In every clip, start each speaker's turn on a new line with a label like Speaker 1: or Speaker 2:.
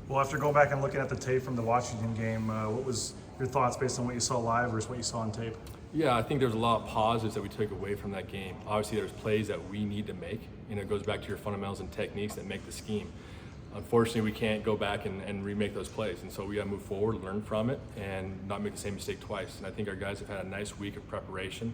Speaker 1: Well, after going back and looking at the tape from the Washington game, what was your thoughts based on what you saw live versus what you saw on tape?
Speaker 2: Yeah, I think there's a lot of positives that we took away from that game. Obviously, there's plays that we need to make. It goes back to your fundamentals and techniques that make the scheme. Unfortunately, we can't go back and remake those plays. And so we got to move forward, learn from it, and not make the same mistake twice. And I think our guys have had a nice week of preparation,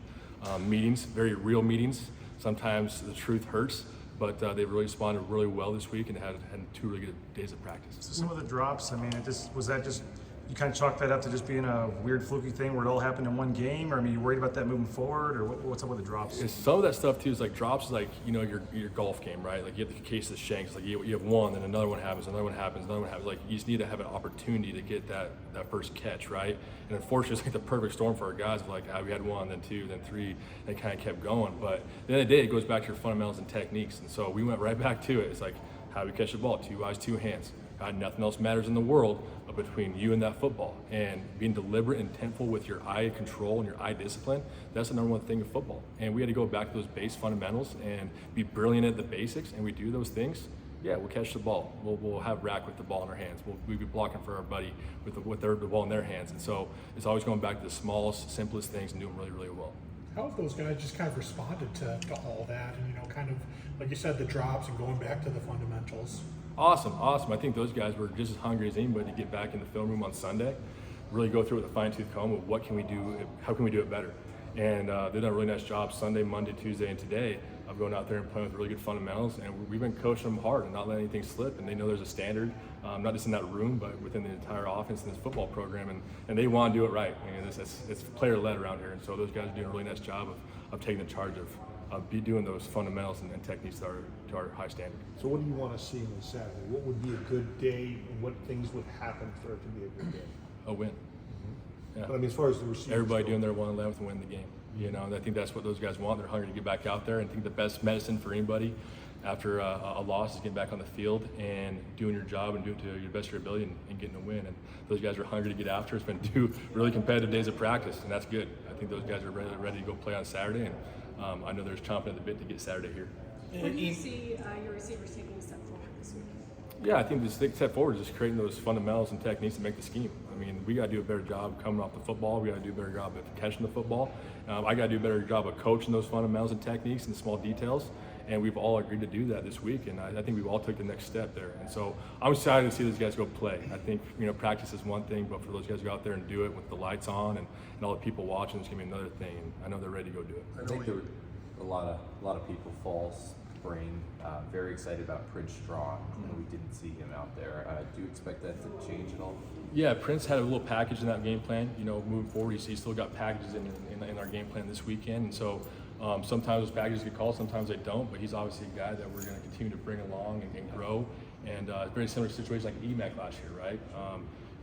Speaker 2: meetings, very real meetings. Sometimes the truth hurts, but they've really responded really well this week and had 2 really good days of practice.
Speaker 1: So some of the drops, I mean, was that just, you kind of chalk that up to just being a weird fluky thing where it all happened in one game? Or I mean, you worried about that moving forward, or what's up with the drops?
Speaker 2: Some of that stuff too is like drops, like your golf game, right? Like you have the case of the shanks, like you have one, then another one happens, another one happens, another one happens. Like you just need to have an opportunity to get that first catch, right? And unfortunately, it's like the perfect storm for our guys. Like we had 1, then 2, then 3, and it kind of kept going. But at the end of the day, it goes back to your fundamentals and techniques. And so we went right back to it. It's like how we catch the ball: 2 eyes, 2 hands. God, nothing else matters in the world but between you and that football. And being deliberate and intentful with your eye control and your eye discipline, that's the number one thing in football. And we had to go back to those base fundamentals and be brilliant at the basics, and we do those things. Yeah, we'll catch the ball. We'll have rack with the ball in our hands. We'll be blocking for our buddy with the ball in their hands. And so it's always going back to the smallest, simplest things and doing really, really well.
Speaker 3: How have those guys just kind of responded to all that, and kind of, like you said, the drops and going back to the fundamentals?
Speaker 2: Awesome. I think those guys were just as hungry as anybody to get back in the film room on Sunday, really go through it with a fine-tooth comb of what can we do, how can we do it better. And they've done a really nice job Sunday, Monday, Tuesday, and today of going out there and playing with really good fundamentals. And we've been coaching them hard and not letting anything slip. And they know there's a standard, not just in that room, but within the entire offense in this football program. And they want to do it right. I mean, it's player-led around here. And so those guys are doing a really nice job of taking the charge of doing those fundamentals and techniques to our high standard.
Speaker 4: So what do you want to see on Saturday? What would be a good day, and what things would happen for it to be a good day?
Speaker 2: A win. Yeah.
Speaker 4: But I mean, as far as the receivers,
Speaker 2: everybody doing their 1-11th and win the game. And I think that's what those guys want. They're hungry to get back out there. And I think the best medicine for anybody after a loss is getting back on the field and doing your job and doing it to your best of your ability and getting a win. And those guys are hungry to get after. It's been 2 really competitive days of practice, and that's good. I think those guys are ready to go play on Saturday, and I know they're chomping at the bit to get Saturday here.
Speaker 5: When do you see your receivers taking a step forward this week?
Speaker 2: Yeah, I think the step forward is just creating those fundamentals and techniques to make the scheme. I mean, we got to do a better job coming off the football. We got to do a better job of catching the football. I got to do a better job of coaching those fundamentals and techniques and small details. And we've all agreed to do that this week, and I think we've all took the next step there. And so I'm excited to see those guys go play. I think practice is one thing, but for those guys to go out there and do it with the lights on and all the people watching, it's gonna be another thing. And I know they're ready to go do it.
Speaker 6: I think there were a lot of people fall spring very excited about Prince Strong, and we didn't see him out there. Do you expect that to change at all?
Speaker 2: Yeah, Prince had a little package in that game plan. Moving forward, he's still got packages in our game plan this weekend, and so. Sometimes those packages get called, sometimes they don't, but he's obviously a guy that we're going to continue to bring along and grow. And very similar situation like EMAC last year, right?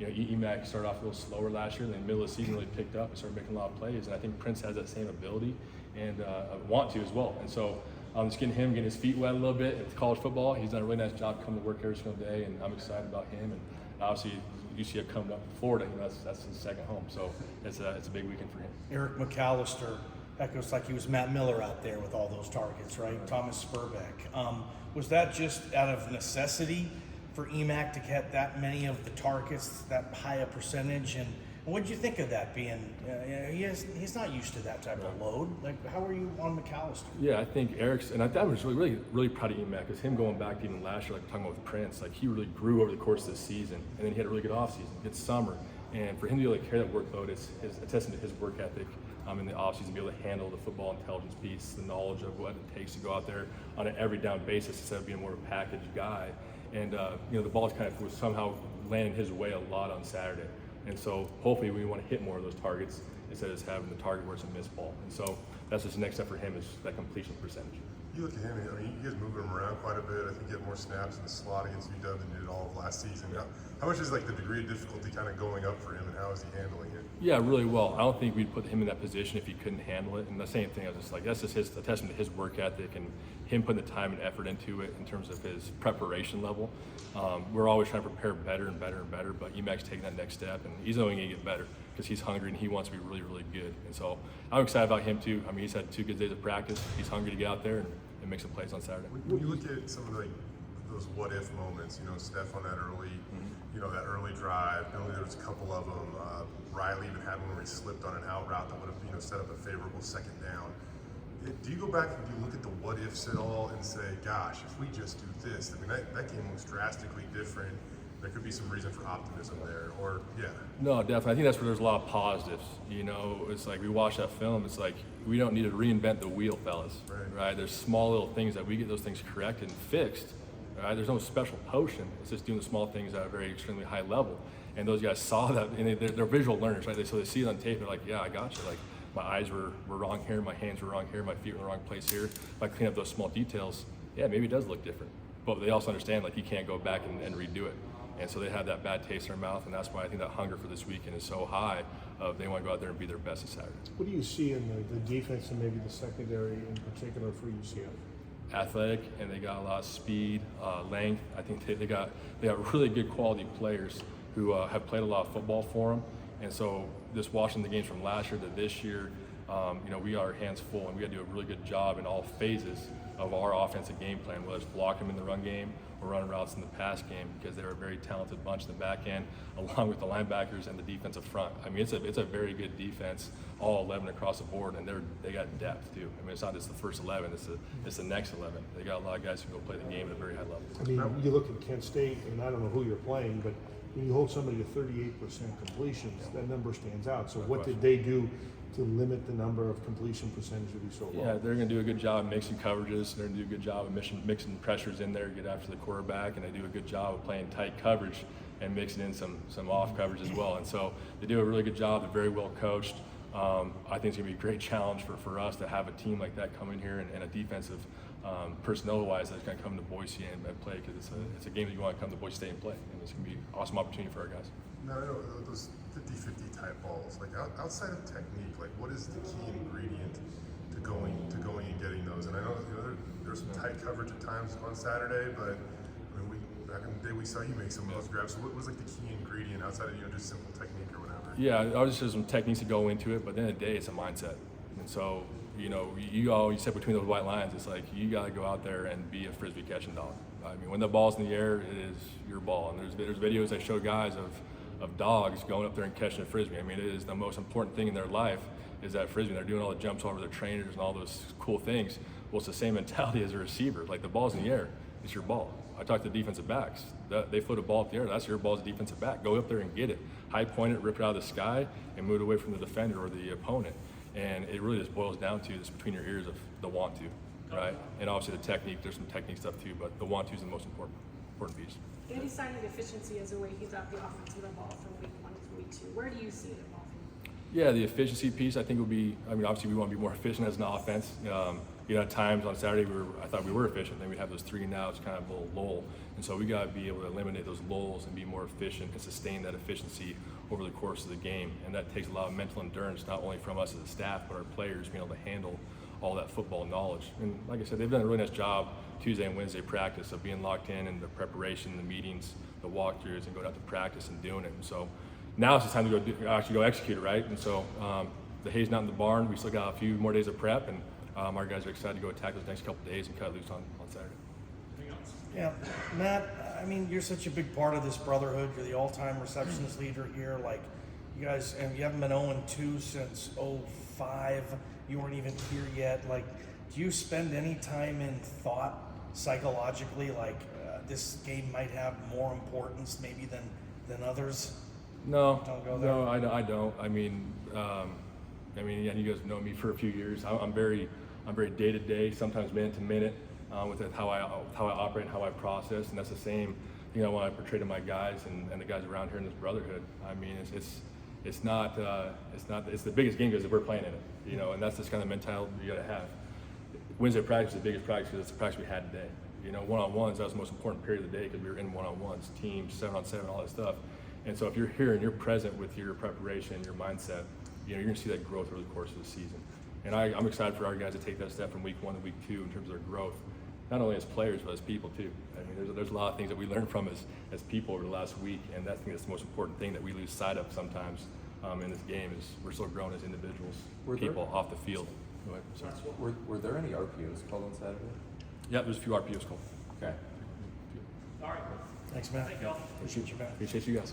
Speaker 2: EMAC started off a little slower last year, then in the middle of the season really picked up and started making a lot of plays. And I think Prince has that same ability and want to as well. And so just getting his feet wet a little bit at college football. He's done a really nice job coming to work every single day, and I'm excited about him. And obviously, UCF coming up to Florida, that's his second home. So it's a big weekend for him.
Speaker 7: Eric McAllister echoes like he was Matt Miller out there with all those targets, right? Thomas Spurbeck. Was that just out of necessity for EMAC to get that many of the targets, that high a percentage? And what did you think of that being, he's not used to that type of load. Like, how are you on McAllister?
Speaker 2: Yeah, I think Eric's, and I was really proud of EMAC, because him going back to even last year, like talking about with Prince, like he really grew over the course of the season, and then he had a really good offseason, good summer. And for him to be able to carry that workload, it's a testament to his work ethic in the offseason, be able to handle the football intelligence piece, the knowledge of what it takes to go out there on an every down basis instead of being more of a package guy. And the ball was somehow landing his way a lot on Saturday. And so hopefully we want to hit more of those targets instead of just having the target where it's a missed ball. And so that's just the next step for him, is that completion percentage.
Speaker 8: You look at him, I mean, you guys moving him around quite a bit. I think you have more snaps in the slot against UW than you did all of last season. How much is the degree of difficulty kind of going up for him, and how is he handling it?
Speaker 2: Yeah, really well. I don't think we'd put him in that position if he couldn't handle it. And the same thing, I was just like, that's just a testament to his work ethic and him putting the time and effort into it in terms of his preparation level. We're always trying to prepare better and better and better, but EMAC's taking that next step, and he's only going to get better because he's hungry and he wants to be really, really good. And so I'm excited about him too. I mean, he's had 2 good days of practice. He's hungry to get out there and make some plays on Saturday.
Speaker 8: When you look at some of those what-if moments, Steph on that early that early drive. Penalty, there was a couple of them. Riley even had one where he slipped on an out route that would have, set up a favorable second down. Do you go back and do you look at the what ifs at all and say, gosh, if we just do this, I mean, that game was drastically different. There could be some reason for optimism there, or yeah.
Speaker 2: No, definitely. I think that's where there's a lot of positives. It's like we watch that film. It's like we don't need to reinvent the wheel, fellas. Right? There's small little things that we get those things corrected and fixed. Right? There's no special potion. It's just doing the small things at a very extremely high level. And those guys saw that, and they're visual learners, right? So they see it on tape. They're like, yeah, I got you. Like my eyes were wrong here, my hands were wrong here, my feet were in the wrong place here. If I clean up those small details, yeah, maybe it does look different. But they also understand like you can't go back and redo it. And so they have that bad taste in their mouth, and that's why I think that hunger for this weekend is so high. They want to go out there and be their best this Saturday.
Speaker 4: What do you see in the defense and maybe the secondary in particular for UCF?
Speaker 2: Athletic, and they got a lot of speed, length. I think they got really good quality players who have played a lot of football for them. And so just watching the games from last year to this year, we got our hands full, and we got to do a really good job in all phases of our offensive game plan, whether it's blocking them in the run game or running routes in the pass game, because they're a very talented bunch in the back end, along with the linebackers and the defensive front. I mean, it's a very good defense, all 11 across the board, and they got depth too. I mean, it's not just the first 11; it's the next 11. They got a lot of guys who go play the game at a very high level.
Speaker 4: I mean, you look at Kent State, and I don't know who you're playing, but when you hold somebody to 38% completions, that number stands out. So what did they do to limit the number of completion percentage to be so low?
Speaker 2: Yeah, they're going to do a good job of mixing coverages. They're going to do a good job of mixing pressures in there, get after the quarterback, and they do a good job of playing tight coverage and mixing in some off coverage as well. And so they do a really good job. They're very well coached. I think it's going to be a great challenge for us to have a team like that come in here and a defensive personnel-wise that's going to come to Boise and play, because it's a game that you want to come to Boise State and play. And it's going to be an awesome opportunity for our guys.
Speaker 8: Now, I know those 50-50 type balls, like outside of technique, like what is the key ingredient to going and getting those? And I know there's some tight coverage at times on Saturday, but I mean, back in the day we saw you make some of those grabs. So what was like the key ingredient outside of just simple technique or whatever?
Speaker 2: Yeah, obviously there's some techniques that go into it, but at the end of the day, it's a mindset. And so, you said between those white lines, it's like you got to go out there and be a frisbee catching dog. I mean, when the ball's in the air, it is your ball. And there's videos that show guys of dogs going up there and catching a frisbee. I mean, it is the most important thing in their life is that frisbee. They're doing all the jumps over their trainers and all those cool things. Well, it's the same mentality as a receiver. Like the ball's in the air, it's your ball. I talk to defensive backs. They float a ball up the air. That's your ball as a defensive back. Go up there and get it. High point it, rip it out of the sky, and move it away from the defender or the opponent. And it really just boils down to this between your ears of the want to, right? And obviously the technique. There's some technique stuff too, but the want to is the most important piece.
Speaker 5: Andy cited efficiency as a way he thought the offense would evolve from week 1 to week 2. Where do you see it evolving?
Speaker 2: Yeah, the efficiency piece I think would be. I mean, obviously we want to be more efficient as an offense. At times on Saturday I thought we were efficient. Then we'd have those 3 and outs, kind of a little lull, and so we got to be able to eliminate those lulls and be more efficient and sustain that efficiency over the course of the game. And that takes a lot of mental endurance, not only from us as a staff, but our players being able to handle all that football knowledge. And like I said, they've done a really nice job Tuesday and Wednesday practice of being locked in the preparation, the meetings, the walkthroughs, and going out to practice and doing it. And so now it's just time to go execute it, right? And so the hay's not in the barn. We still got a few more days of prep, and our guys are excited to go attack those next couple of days and cut loose on Saturday.
Speaker 7: Yeah, Matt, I mean, you're such a big part of this brotherhood. You're the all-time receptionist leader here. Like, you guys, and you haven't been 0-2 since 05. You weren't even here yet. Like, do you spend any time in thought psychologically, like this game might have more importance maybe than others?
Speaker 2: No,
Speaker 7: Don't go there.
Speaker 2: no, I don't. I mean, yeah, you guys know me for a few years. I'm very day to day, sometimes minute to minute, with how I operate and how I process, and that's the same. I want to portray to my guys and the guys around here in this brotherhood. I mean, it's the biggest game because we're playing in it, and that's just kind of mentality you got to have. Wednesday practice is the biggest practice because it's the practice we had today. One-on-ones, that was the most important period of the day because we were in one-on-ones, teams, 7-on-7, all that stuff. And so if you're here and you're present with your preparation, your mindset, you're going to see that growth over the course of the season. And I'm excited for our guys to take that step from week 1 to week 2 in terms of their growth, not only as players, but as people too. I mean, there's a lot of things that we learned from as people over the last week, and I think that's the most important thing that we lose sight of sometimes in this game is we're still growing as individuals, people off the field. Go ahead. Sorry.
Speaker 6: Were there any RPOs called on Saturday?
Speaker 2: Yeah, there's a few RPOs called.
Speaker 6: Okay.
Speaker 7: Thanks, Matt.
Speaker 2: Appreciate you guys.